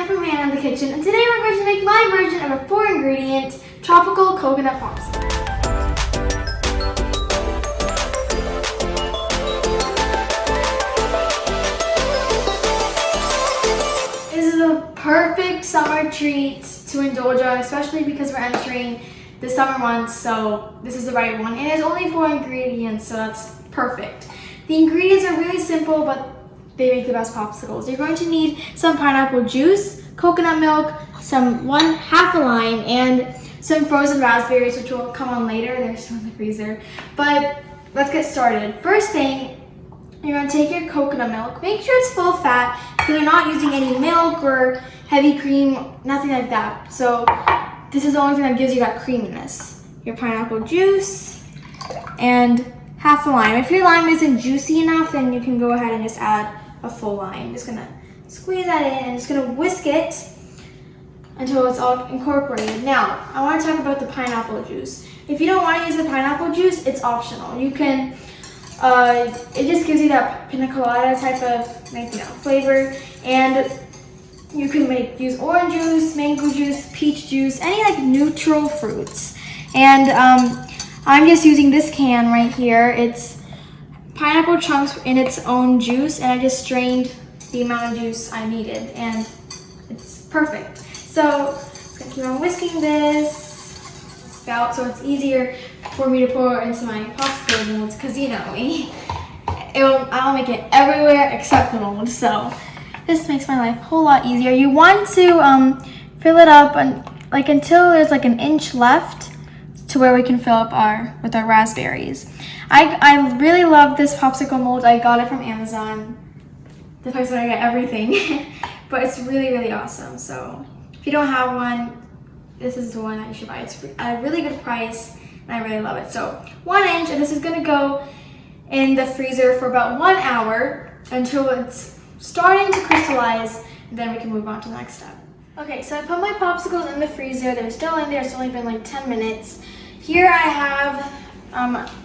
Hannah from Hannah in the Kitchen, and today we're going to make my version of a 4-ingredient tropical coconut popsicle. This is a perfect summer treat to indulge on, especially because we're entering the summer months, so this is the right one. And it's only 4 ingredients, so that's perfect. The ingredients are really simple, but they make the best popsicles. You're going to need some pineapple juice, coconut milk, half a lime, and some frozen raspberries, which will come on later. They're still in the freezer. But let's get started. First thing, you're going to take your coconut milk. Make sure it's full fat because you're not using any milk or heavy cream, nothing like that. So this is the only thing that gives you that creaminess. Your pineapple juice and half a lime. If your lime isn't juicy enough, then you can go ahead and just add a full lime. Just gonna squeeze that in and just gonna whisk it until it's all incorporated. Now, I want to talk about the pineapple juice. If you don't want to use the pineapple juice, it's optional. You can, it just gives you that pina colada type of flavor, and you can use orange juice, mango juice, peach juice, any neutral fruits. And I'm just using this can right here. It's pineapple chunks in its own juice, and I just strained the amount of juice I needed, and it's perfect. So I'm gonna keep on whisking this spout so it's easier for me to pour into my popsicle molds, because you know me, I'll make it everywhere except the mold. So this makes my life a whole lot easier. You want to fill it up until there's an inch left to where we can fill up with our raspberries. I really love this popsicle mold. I got it from Amazon, the place where I get everything. But it's really, really awesome. So if you don't have one, this is the one that you should buy. It's at a really good price, and I really love it. So 1 inch, and this is gonna go in the freezer for about 1 hour until it's starting to crystallize, and then we can move on to the next step. Okay, so I put my popsicles in the freezer. They're still in there. It's only been 10 minutes. Here I have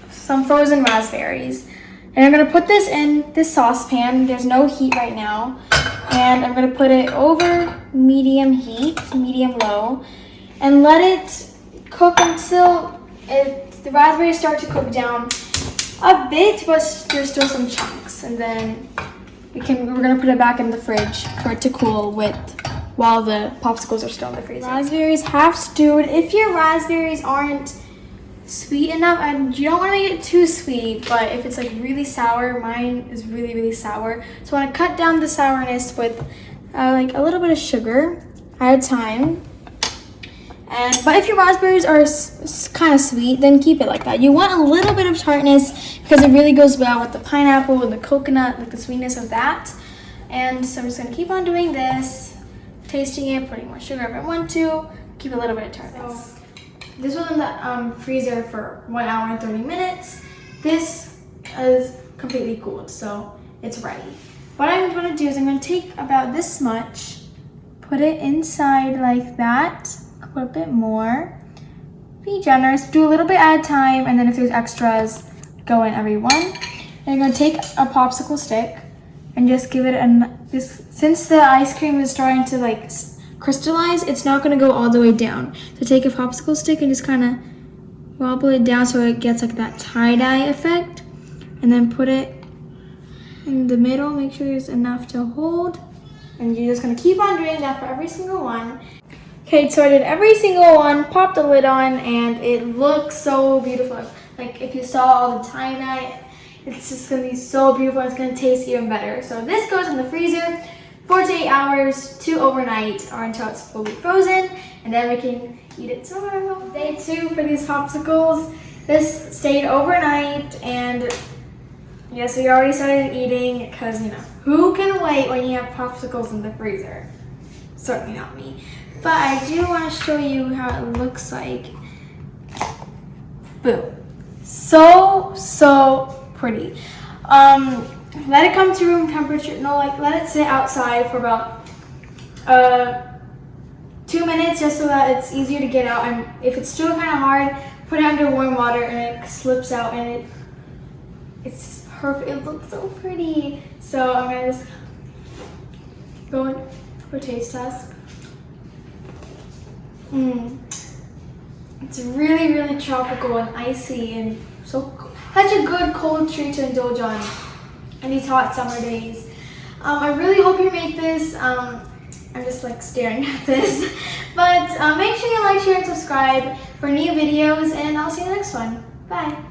some frozen raspberries. And I'm gonna put this in this saucepan. There's no heat right now. And I'm gonna put it over medium heat, medium low, and let it cook until the raspberries start to cook down a bit, but there's still some chunks. And then we're gonna put it back in the fridge for it to cool while the popsicles are still in the freezer. Raspberries half stewed. If your raspberries aren't sweet enough, and you don't want to make it too sweet, but if it's really sour, mine is really, really sour. So I want to cut down the sourness with a little bit of sugar at a time. But if your raspberries are kind of sweet, then keep it like that. You want a little bit of tartness because it really goes well with the pineapple and the coconut, the sweetness of that. And so I'm just gonna keep on doing this, tasting it, putting more sugar if I want to, keep a little bit of tartness. So, this was in the freezer for 1 hour and 30 minutes. This is completely cooled, so it's ready. What I'm going to do is I'm going to take about this much, put it inside like that, put a bit more. Be generous, do a little bit at a time, and then if there's extras, go in every one. And I'm going to take a popsicle stick and just give it since the ice cream is starting to crystallize, it's not going to go all the way down. So take a popsicle stick and just kind of wobble it down so it gets that tie-dye effect, and then put it in the middle. Make sure there's enough to hold, and you're just going to keep on doing that for every single one. Okay, so I did every single one, popped the lid on, and it looks so beautiful. If you saw all the tie-dye, it's just going to be so beautiful. It's going to taste even better. So this goes in the freezer 4 to 8 hours to overnight, or until it's fully frozen, and then we can eat it tomorrow. Day 2 for these popsicles. This stayed overnight, and yes, we already started eating because who can wait when you have popsicles in the freezer? Certainly not me. But I do want to show you how it looks like. Boom. So pretty. Let it come to room temperature. Let it sit outside for about 2 minutes, just so that it's easier to get out. And if it's still kind of hard, put it under warm water and it slips out, and it's just perfect. It looks so pretty. So I'm gonna just go for taste test. It's really, really tropical and icy and such a good cold treat to indulge on in these hot summer days. I really hope you make this. I'm just like staring at this. But make sure you like, share, and subscribe for new videos, and I'll see you in the next one. Bye.